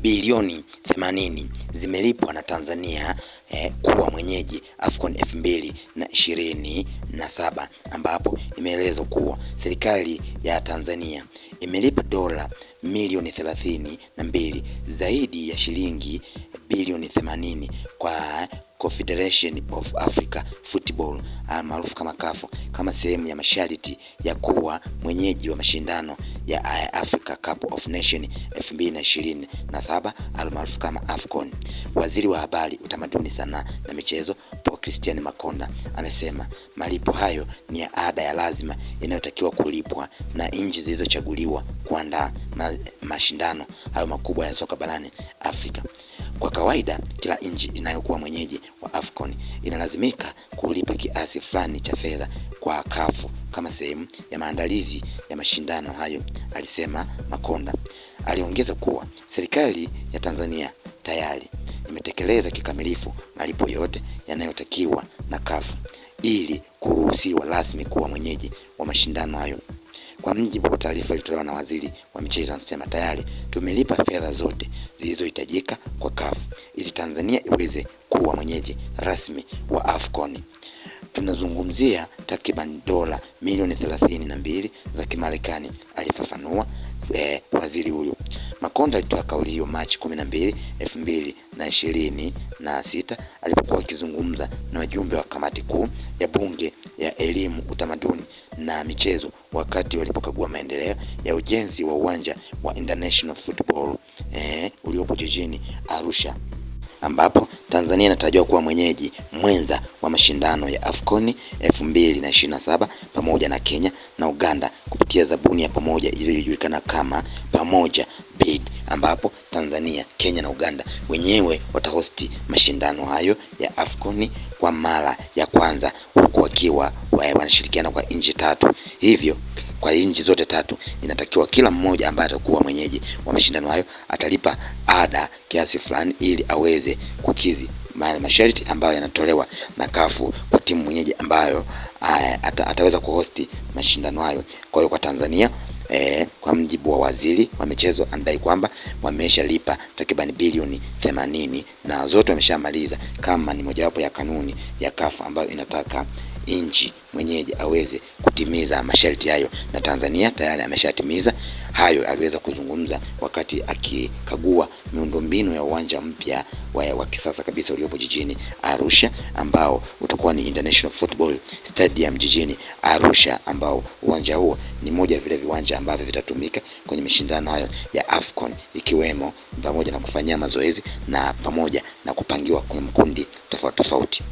bilioni 80 zimelipwa na Tanzania kuwa mwenyeji AFCON 2027, ambapo imeelezwa kuwa serikali ya Tanzania imelipa dola milioni 32 zaidi ya shilingi bilioni 80 kwa Confederation of Africa Football maarufu kama CAF kama sehemu ya masharti ya kuwa mwenyeji wa mashindano ya Africa Cup of Nations 2027 maarufu kama AFCON. Waziri wa Habari, Utamaduni, Sanaa na Michezo Paul Christian Makonda amesema malipo hayo ni ya ada ya lazima inayotakiwa kulipwa na nchi zilizochaguliwa kuandaa mashindano hayo makubwa ya soka barani Afrika. Kwa kawaida kila nchi inayokuwa mwenyeji wa AFCON inalazimika kulipa kiasi fulani cha fedha kwa CAF kama sehemu ya maandalizi ya mashindano hayo, alisema Makonda. Aliongeza kuwa serikali ya Tanzania tayari imetekeleza kikamilifu malipo yote yanayotakiwa na CAF ili kuruhusiwa rasmi kuwa mwenyeji wa mashindano hayo. Kwa mjibu wa taarifa iliyotolewa na waziri wa michezo, anasema tayari tumelipa fedha zote zilizohitajika kwa CAF ili Tanzania iweze kuwa mwenyeji rasmi wa AFCON. Tunazungumzia takriban dola milioni 32 za Kimarekani, alifafanua waziri huyo. Makonda alitoa kauli hiyo Machi 12, 2026 alipokuwa akizungumza na wajumbe wa kamati kuu ya Bunge ya Elimu, Utamaduni na Michezo wakati walipokagua maendeleo ya ujenzi wa uwanja wa International Football uliopo jijini Arusha, ambapo Tanzania inatarajiwa kuwa mwenyeji mwenza wa mashindano ya AFCON 2027 pamoja na Kenya na Uganda kupitia zabuni ya pamoja iliyojulikana kama Pamoja Bid, ambapo Tanzania, Kenya na Uganda wenyewe watahosti mashindano hayo ya AFCON kwa mara ya kwanza, huku wakiwa wanashirikiana kwa nchi tatu. Hivyo kwa nchi zote tatu inatakiwa kila mmoja ambaye atakuwa mwenyeji wa mashindano hayo atalipa ada kiasi fulani ili aweze kukizi masharti ambayo yanatolewa na CAF kwa timu mwenyeji ambayo ataweza kuhosti mashindano hayo. Kwa hiyo kwa Tanzania kwa mjibu wa waziri wa michezo anadai kwamba wameshalipa takriban bilioni 80 na zote wameshamaliza, kama ni mojawapo ya kanuni ya CAF ambayo inataka nchi mwenyeji aweze kutimiza masharti hayo, na Tanzania tayari ameshatimiza hayo. Aliweza kuzungumza wakati akikagua miundombinu ya uwanja mpya wa kisasa kabisa uliopo jijini Arusha, ambao utakuwa ni International Football Stadium jijini Arusha, ambao uwanja huo ni moja ya vile viwanja ambavyo vitatumika kwenye mashindano hayo ya AFCON, ikiwemo pamoja na kufanyia mazoezi na pamoja na kupangiwa kwenye mkundi tofauti tofauti.